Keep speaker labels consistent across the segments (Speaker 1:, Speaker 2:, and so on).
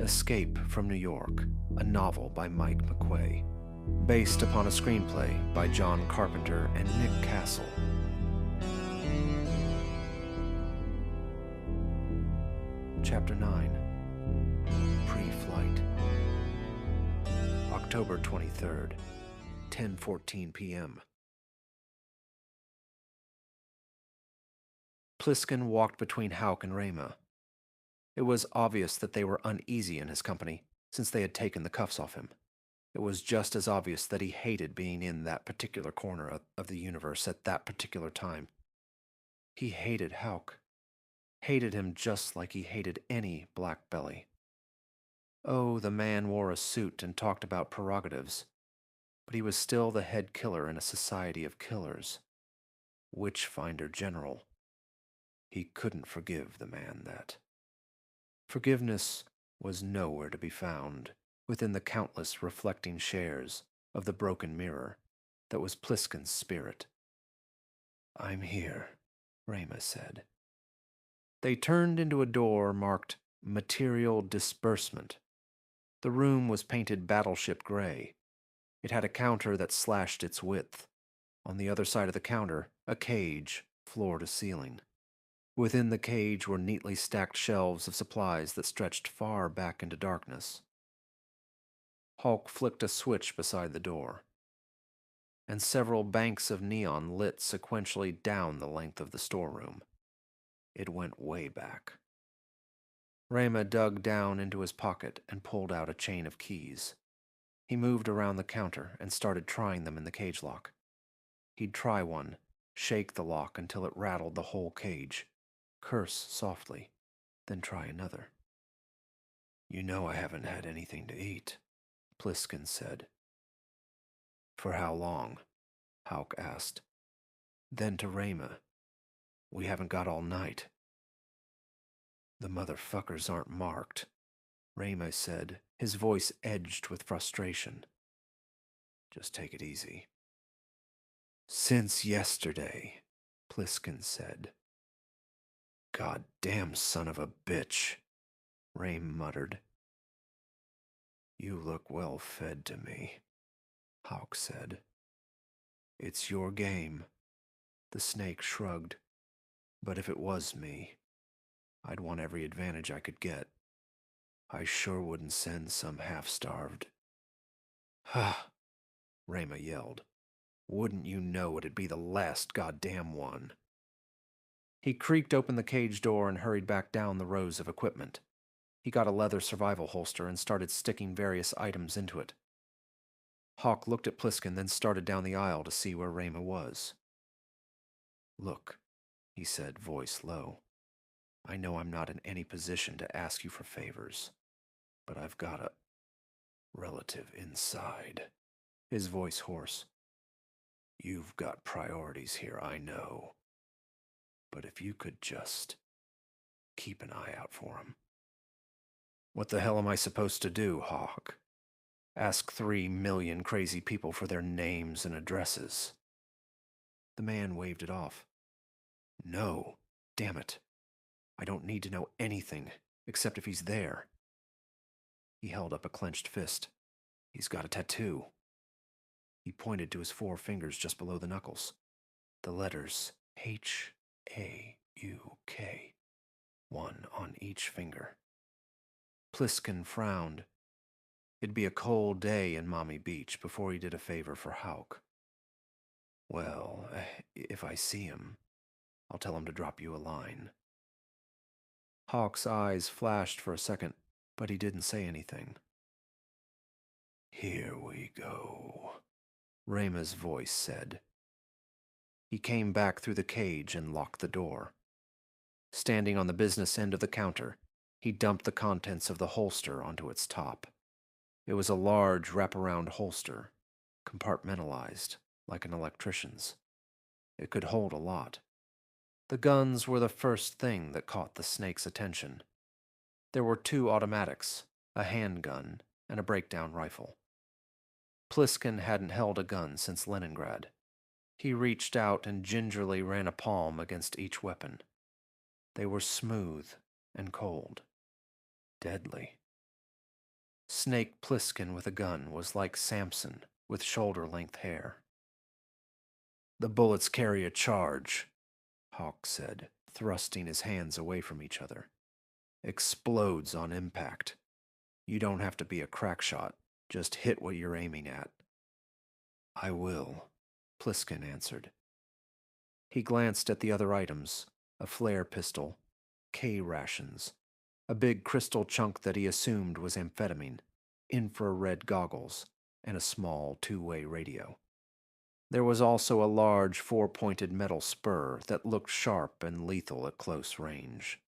Speaker 1: Escape from New York, a novel by Mike McQuay, based upon a screenplay by John Carpenter and Nick Castle. Chapter 9. Pre-Flight. October 23rd, 10:14 p.m. Plissken walked between Hauk and Rayma. It was obvious that they were uneasy in his company, since they had taken the cuffs off him. It was just as obvious that he hated being in that particular corner of the universe at that particular time. He hated Hauk. Hated him just like he hated any black belly. Oh, the man wore a suit and talked about prerogatives, but he was still the head killer in a society of killers. Witchfinder General. He couldn't forgive the man that. Forgiveness was nowhere to be found within the countless reflecting shares of the broken mirror that was Plissken's spirit. "I'm here," Rayma said. They turned into a door marked Material Disbursement. The room was painted battleship gray. It had a counter that slashed its width. On the other side of the counter, a cage, floor to ceiling. Within the cage were neatly stacked shelves of supplies that stretched far back into darkness. Hulk flicked a switch beside the door, and several banks of neon lit sequentially down the length of the storeroom. It went way back. Rayma dug down into his pocket and pulled out a chain of keys. He moved around the counter and started trying them in the cage lock. He'd try one, shake the lock until it rattled the whole cage, curse softly, then try another. "You know I haven't had anything to eat," Plissken said. "For how long?" Hauk asked. Then to Rayma, "We haven't got all night." "The motherfuckers aren't marked," Rayma said, his voice edged with frustration. "Just take it easy." "Since yesterday," Plissken said. "Goddamn son of a bitch," Raym muttered. "You look well fed to me," Hauk said. "It's your game." The snake shrugged. "But if it was me, I'd want every advantage I could get. I sure wouldn't send some half-starved." "Ha!" Rayma yelled. "Wouldn't you know it'd be the last goddamn one?" He creaked open the cage door and hurried back down the rows of equipment. He got a leather survival holster and started sticking various items into it. Hauk looked at Plissken, then started down the aisle to see where Rayma was. "Look," he said, voice low. "I know I'm not in any position to ask you for favors, but I've got a relative inside." His voice hoarse. "You've got priorities here, I know. But if you could just keep an eye out for him." "What the hell am I supposed to do, Hauk? Ask 3 million crazy people for their names and addresses?" The man waved it off. "No, damn it. I don't need to know anything, except if he's there." He held up a clenched fist. "He's got a tattoo." He pointed to his 4 fingers just below the knuckles. The letters H-A-U-K, one on each finger. Plissken frowned. It'd be a cold day in Mommy Beach before he did a favor for Hauk. "Well, if I see him, I'll tell him to drop you a line." Hauk's eyes flashed for a second, but he didn't say anything. "Here we go," Rayma's voice said. He came back through the cage and locked the door. Standing on the business end of the counter, he dumped the contents of the holster onto its top. It was a large wraparound holster, compartmentalized like an electrician's. It could hold a lot. The guns were the first thing that caught the snake's attention. There were 2 automatics, a handgun, and a breakdown rifle. Plissken hadn't held a gun since Leningrad. He reached out and gingerly ran a palm against each weapon. They were smooth and cold. Deadly. Snake Plissken with a gun was like Samson with shoulder-length hair. "The bullets carry a charge," Hawk said, thrusting his hands away from each other. "Explodes on impact. You don't have to be a crack shot. Just hit what you're aiming at." "I will," Plissken answered. He glanced at the other items, a flare pistol, K rations, a big crystal chunk that he assumed was amphetamine, infrared goggles, and a small two-way radio. There was also a large four-pointed metal spur that looked sharp and lethal at close range.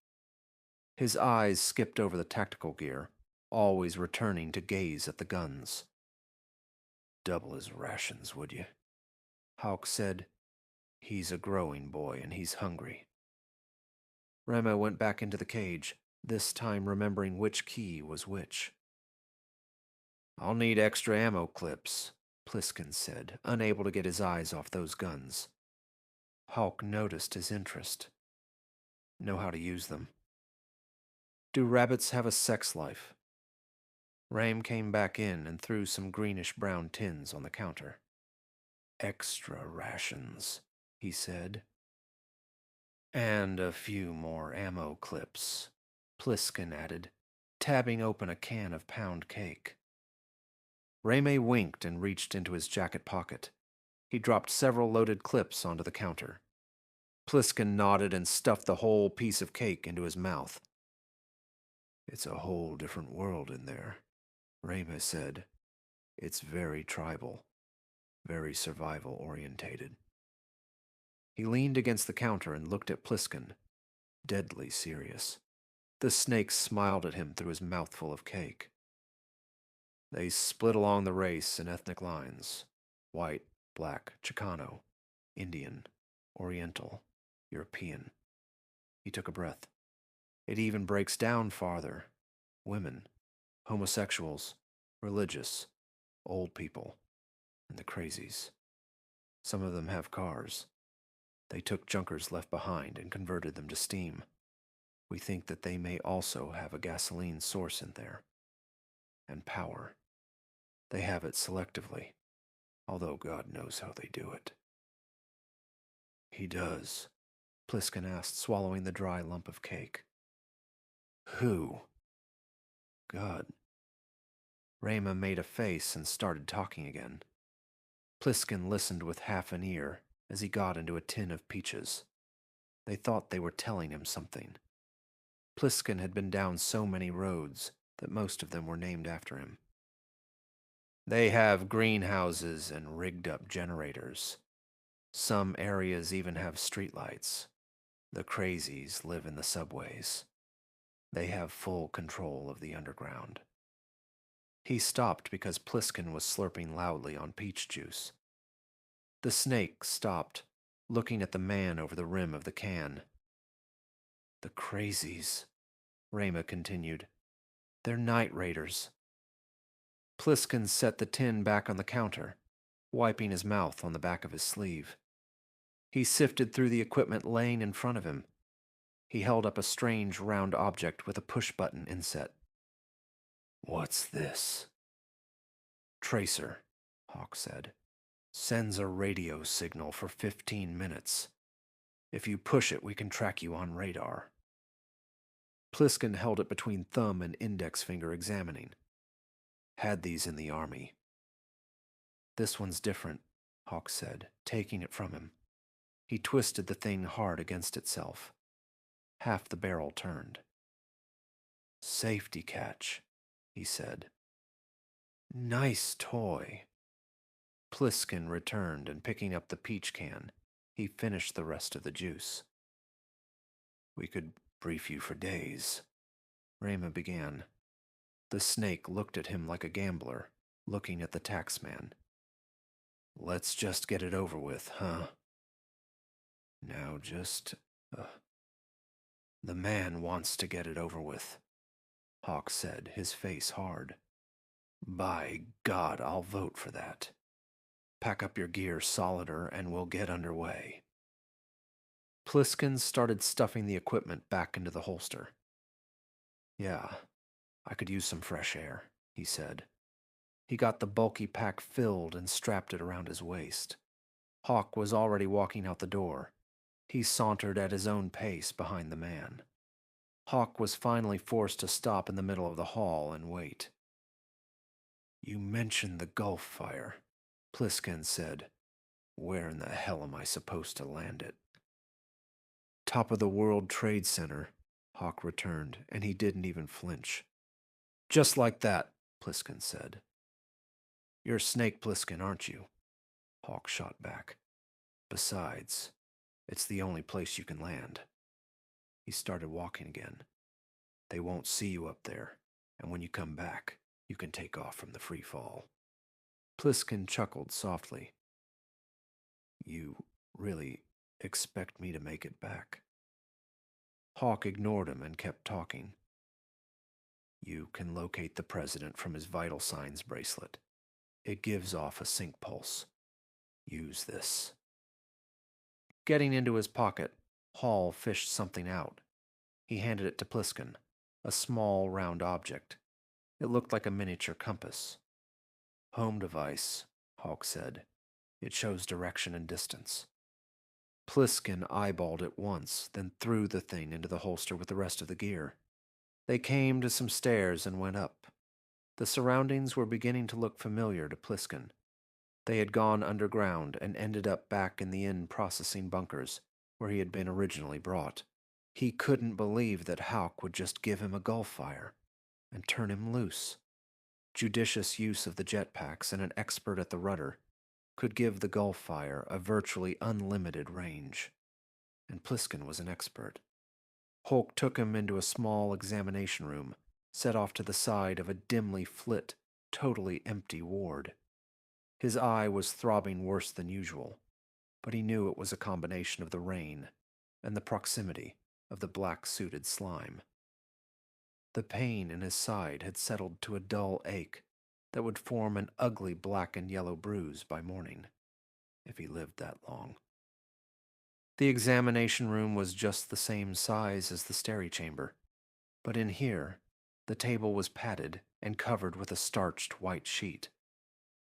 Speaker 1: His eyes skipped over the tactical gear, always returning to gaze at the guns. "Double his rations, would you?" Hawk said. "He's a growing boy and he's hungry." Rama went back into the cage, this time remembering which key was which. "I'll need extra ammo clips," Plissken said, unable to get his eyes off those guns. Hawk noticed his interest. "Know how to use them?" "Do rabbits have a sex life?" Rame came back in and threw some greenish-brown tins on the counter. "Extra rations," he said. "And a few more ammo clips," Plissken added, tabbing open a can of pound cake. Rame winked and reached into his jacket pocket. He dropped several loaded clips onto the counter. Plissken nodded and stuffed the whole piece of cake into his mouth. "It's a whole different world in there," Rame said. "It's very tribal, very survival-orientated." He leaned against the counter and looked at Plissken, deadly serious. The snake smiled at him through his mouthful of cake. "They split along the race and ethnic lines: white, black, Chicano, Indian, Oriental, European." He took a breath. "It even breaks down farther: women, homosexuals, religious, old people, and the crazies. Some of them have cars. They took junkers left behind and converted them to steam. We think that they may also have a gasoline source in there. And power. They have it selectively, although God knows how they do it." "He does?" Plissken asked, swallowing the dry lump of cake. "Who?" "God." Rama made a face and started talking again. Plissken listened with half an ear as he got into a tin of peaches. They thought they were telling him something. Plissken had been down so many roads that most of them were named after him. "They have greenhouses and rigged-up generators. Some areas even have streetlights. The crazies live in the subways. They have full control of the underground." He stopped because Plissken was slurping loudly on peach juice. The snake stopped, looking at the man over the rim of the can. "The crazies," Rama continued. "They're night raiders." Plissken set the tin back on the counter, wiping his mouth on the back of his sleeve. He sifted through the equipment laying in front of him. He held up a strange round object with a push-button inset. "What's this?" "Tracer," Hawk said. "Sends a radio signal for 15 minutes. If you push it, we can track you on radar." Plissken held it between thumb and index finger, examining. "Had these in the army." "This one's different," Hawk said, taking it from him. He twisted the thing hard against itself. Half the barrel turned. "Safety catch," he said. "Nice toy." Plissken returned, and picking up the peach can, he finished the rest of the juice. "We could brief you for days," Rama began. The snake looked at him like a gambler, looking at the taxman. "Let's just get it over with, huh?" "Now the man wants to get it over with," Hawk said, his face hard. "By God, I'll vote for that. Pack up your gear solider and we'll get underway." Plissken started stuffing the equipment back into the holster. "Yeah, I could use some fresh air." he said. He got the bulky pack filled and strapped it around his waist. Hawk was already walking out the door. He sauntered at his own pace behind the man. Hawk was finally forced to stop in the middle of the hall and wait. "You mentioned the Gulf fire," Plissken said. "Where in the hell am I supposed to land it?" "Top of the World Trade Center," Hawk returned, and he didn't even flinch. "Just like that," Plissken said. "You're Snake Plissken, aren't you?" Hawk shot back. "Besides, it's the only place you can land." He started walking again. "They won't see you up there, and when you come back, you can take off from the free fall." Plissken chuckled softly. "You really expect me to make it back?" Hawk ignored him and kept talking. "You can locate the president from his vital signs bracelet. It gives off a sync pulse. Use this." Getting into his pocket, Hall fished something out. He handed it to Plissken, a small, round object. It looked like a miniature compass. "Home device," Hawk said. "It shows direction and distance." Plissken eyeballed it once, then threw the thing into the holster with the rest of the gear. They came to some stairs and went up. The surroundings were beginning to look familiar to Plissken. They had gone underground and ended up back in the in-processing bunkers, where he had been originally brought. He couldn't believe that Hawk would just give him a Gulf fire and turn him loose. Judicious use of the jetpacks and an expert at the rudder could give the Gulf fire a virtually unlimited range. And Plissken was an expert. Hulk took him into a small examination room, set off to the side of a dimly lit, totally empty ward. His eye was throbbing worse than usual, but he knew it was a combination of the rain and the proximity of the black-suited slime. The pain in his side had settled to a dull ache that would form an ugly black and yellow bruise by morning, if he lived that long. The examination room was just the same size as the steri chamber, but in here, the table was padded and covered with a starched white sheet.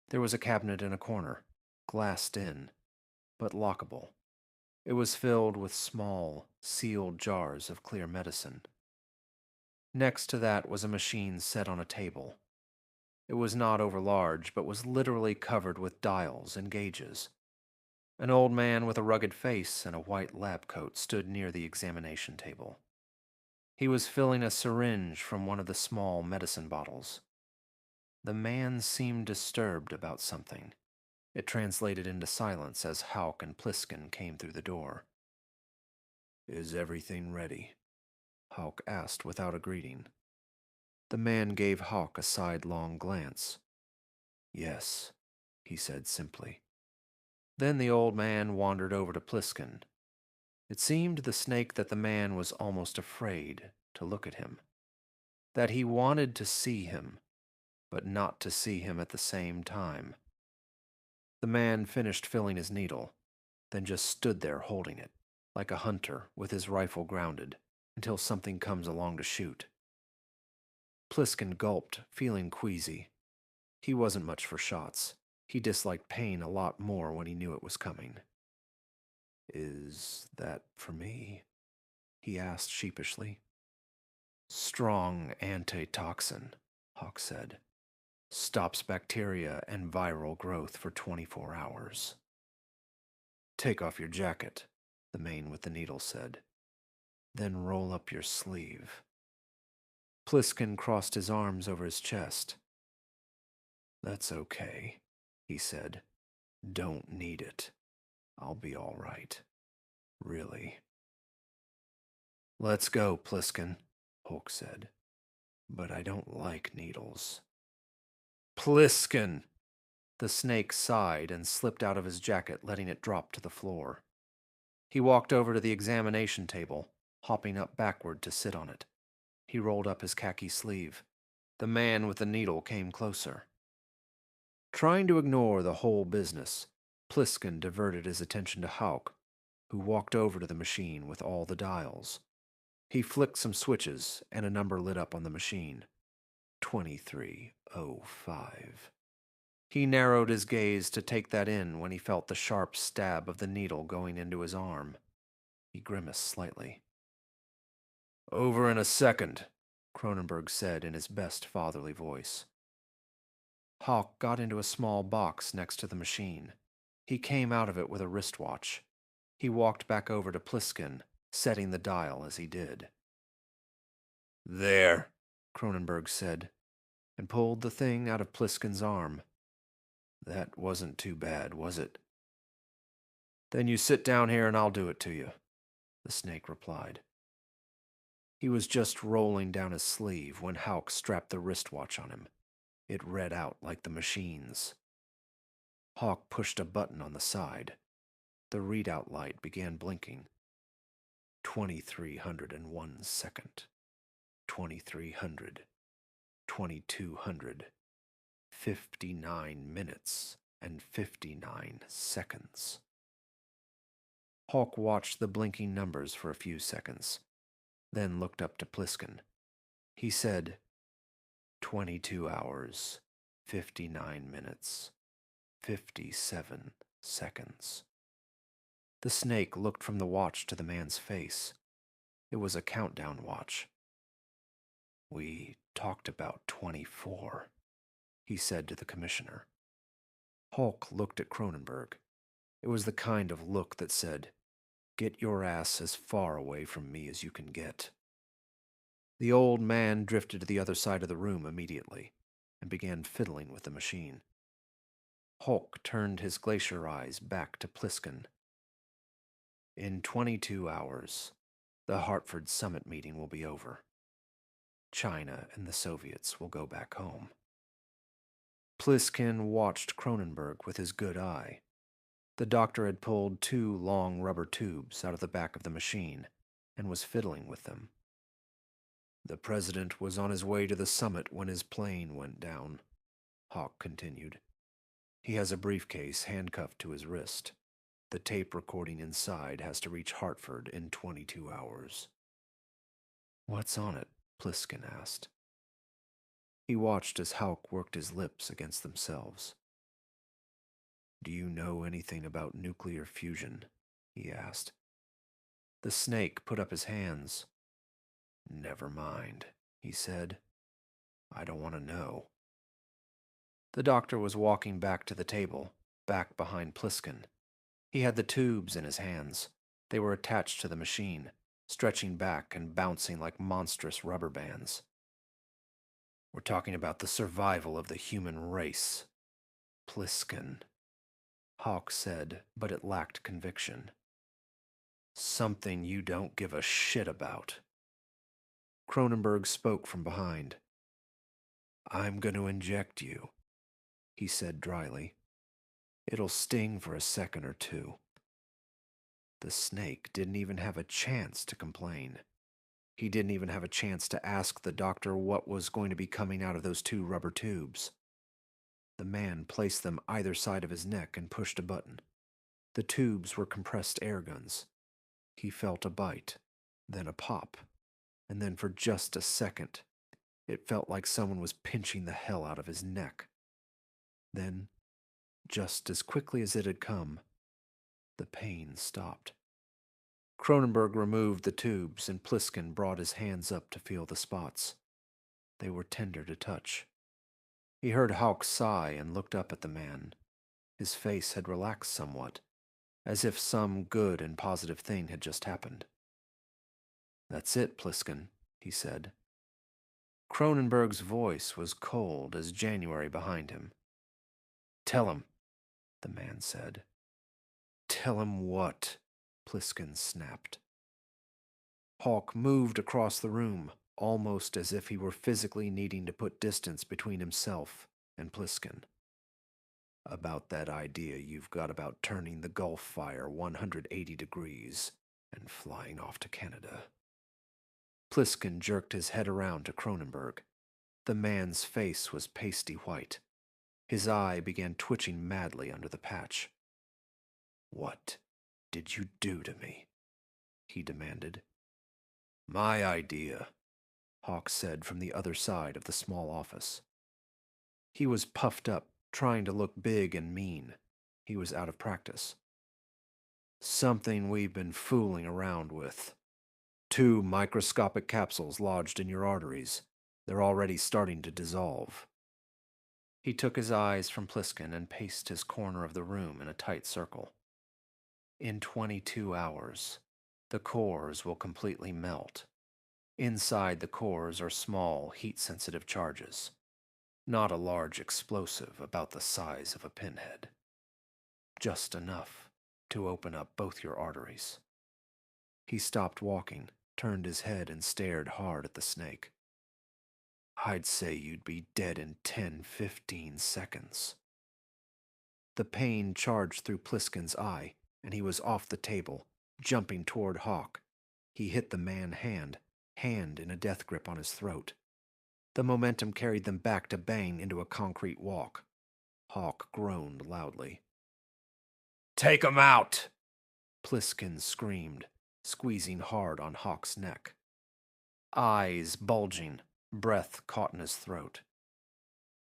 Speaker 1: There was a cabinet in a corner, glassed in, but lockable. It was filled with small, sealed jars of clear medicine. Next to that was a machine set on a table. It was not overlarge, but was literally covered with dials and gauges. An old man with a rugged face and a white lab coat stood near the examination table. He was filling a syringe from one of the small medicine bottles. The man seemed disturbed about something. It translated into silence as Hawk and Plissken came through the door. "Is everything ready?" Hawk asked without a greeting. The man gave Hawk a sidelong glance. "Yes," he said simply. Then the old man wandered over to Plissken. It seemed to the snake that the man was almost afraid to look at him, that he wanted to see him, but not to see him at the same time. The man finished filling his needle, then just stood there holding it, like a hunter with his rifle grounded, until something comes along to shoot. Plissken gulped, feeling queasy. He wasn't much for shots. He disliked pain a lot more when he knew it was coming. "Is that for me?" he asked sheepishly. "Strong antitoxin," Hawk said. "Stops bacteria and viral growth for 24 hours. "Take off your jacket," the man with the needle said. "Then roll up your sleeve." Plissken crossed his arms over his chest. "That's okay," he said. "Don't need it. I'll be all right. Really." "Let's go, Plissken," Hulk said. "But I don't like needles." "Plissken!" The snake sighed and slipped out of his jacket, letting it drop to the floor. He walked over to the examination table, hopping up backward to sit on it. He rolled up his khaki sleeve. The man with the needle came closer. Trying to ignore the whole business, Plissken diverted his attention to Hawk, who walked over to the machine with all the dials. He flicked some switches, and a number lit up on the machine. 23 05. He narrowed his gaze to take that in when he felt the sharp stab of the needle going into his arm. He grimaced slightly. "Over in a second," Cronenberg said in his best fatherly voice. Hawk got into a small box next to the machine. He came out of it with a wristwatch. He walked back over to Plissken, setting the dial as he did. "There," Cronenberg said, and pulled the thing out of Plisken's arm. "That wasn't too bad, was it?" "Then you sit down here and I'll do it to you," the snake replied. He was just rolling down his sleeve when Hawk strapped the wristwatch on him. It read out like the machine's. Hawk pushed a button on the side. The readout light began blinking. 2301 second. 2300. 2200. 59 minutes and 59 seconds. Hawk watched the blinking numbers for a few seconds, then looked up to Plissken. He said, 22 hours, 59 minutes, 57 seconds. The snake looked from the watch to the man's face. It was a countdown watch. "We talked about 24, he said to the commissioner. Hawk looked at Cronenberg. It was the kind of look that said, "Get your ass as far away from me as you can get." The old man drifted to the other side of the room immediately and began fiddling with the machine. Hawk turned his glacier eyes back to Plissken. "In 22 hours, the Hartford Summit meeting will be over. China and the Soviets will go back home." Plissken watched Cronenberg with his good eye. The doctor had pulled 2 long rubber tubes out of the back of the machine and was fiddling with them. "The president was on his way to the summit when his plane went down," Hawk continued. "He has a briefcase handcuffed to his wrist. The tape recording inside has to reach Hartford in 22 hours. "What's on it?" Plissken asked. He watched as Hawk worked his lips against themselves. "Do you know anything about nuclear fusion?" he asked. The snake put up his hands. "Never mind," he said. "I don't want to know." The doctor was walking back to the table, back behind Plissken. He had the tubes in his hands. They were attached to the machine, stretching back and bouncing like monstrous rubber bands. "We're talking about the survival of the human race." "Plissken," Hawk said, but it lacked conviction. "Something you don't give a shit about." Cronenberg spoke from behind. "I'm going to inject you," he said dryly. "It'll sting for a second or two." The snake didn't even have a chance to complain. He didn't even have a chance to ask the doctor what was going to be coming out of those 2 rubber tubes. The man placed them either side of his neck and pushed a button. The tubes were compressed air guns. He felt a bite, then a pop, and then for just a second, it felt like someone was pinching the hell out of his neck. Then, just as quickly as it had come, the pain stopped. Cronenberg removed the tubes and Plissken brought his hands up to feel the spots. They were tender to touch. He heard Hawk sigh and looked up at the man. His face had relaxed somewhat, as if some good and positive thing had just happened. "That's it, Plissken," he said. Cronenberg's voice was cold as January behind him. "Tell him," the man said. "Tell him what?" Plissken snapped. Hawk moved across the room, almost as if he were physically needing to put distance between himself and Plissken. "About that idea you've got about turning the Gulf fire 180 degrees and flying off to Canada." Plissken jerked his head around to Cronenberg. The man's face was pasty white. His eye began twitching madly under the patch. "What did you do to me?" he demanded. "My idea," Hawk said from the other side of the small office. He was puffed up, trying to look big and mean. He was out of practice. Something we've been fooling around with. 2 microscopic capsules lodged in your arteries. They're already starting to dissolve. He took his eyes from Plissken and paced his corner of the room in a tight circle. In 22 hours, the cores will completely melt. Inside the cores are small, heat-sensitive charges. Not a large explosive about the size of a pinhead. Just enough to open up both your arteries. He stopped walking, turned his head and stared hard at the snake. I'd say you'd be dead in 10-15 seconds. The pain charged through Plisken's eye, and he was off the table, jumping toward Hawk. He hit the man hand in a death grip on his throat. The momentum carried them back to bang into a concrete walk. Hawk groaned loudly. "Take him out!" Plisken screamed, squeezing hard on Hawk's neck. Eyes bulging, breath caught in his throat.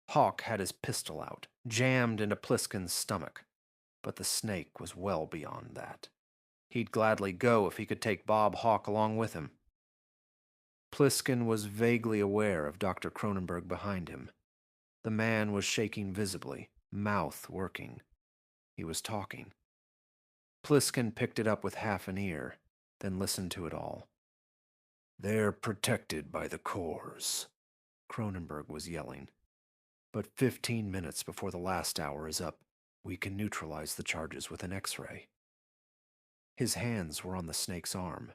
Speaker 1: Hawk had his pistol out, jammed into Plisken's stomach, but the snake was well beyond that. He'd gladly go if he could take Bob Hawk along with him. Plissken was vaguely aware of Dr. Cronenberg behind him. The man was shaking visibly, mouth working. He was talking. Plissken picked it up with half an ear, then listened to it all. "They're protected by the cores," Cronenberg was yelling. "But 15 minutes before the last hour is up, we can neutralize the charges with an X-ray." His hands were on the snake's arm,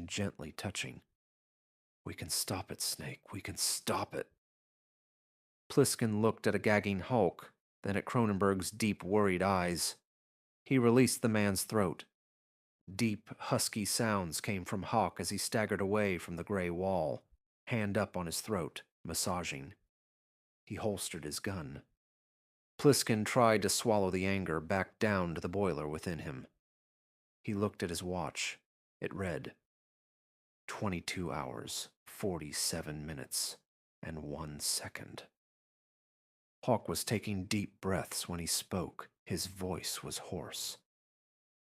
Speaker 1: gently touching. "We can stop it, Snake. We can stop it." Plisken looked at a gagging Hulk, then at Cronenberg's deep, worried eyes. He released the man's throat. Deep, husky sounds came from Hawk as he staggered away from the gray wall, hand up on his throat, massaging. He holstered his gun. Plisken tried to swallow the anger back down to the boiler within him. He looked at his watch. It read 22 hours, 47 minutes, and 1 second. Hawk was taking deep breaths when he spoke. His voice was hoarse.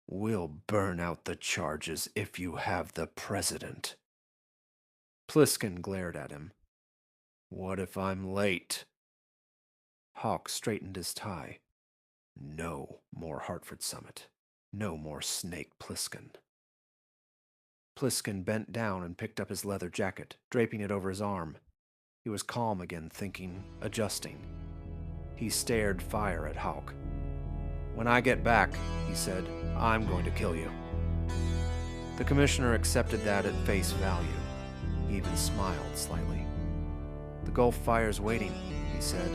Speaker 1: "We'll burn out the charges if you have the president." Plisken glared at him. "What if I'm late?" Hawk straightened his tie. No more Hartford Summit. No more Snake Plissken. Plisken bent down and picked up his leather jacket, draping it over his arm. He was calm again, thinking, adjusting. He stared fire at Hawk. "When I get back," he said, "I'm going to kill you." The commissioner accepted that at face value. He even smiled slightly. "The Gulf Fire's waiting," he said.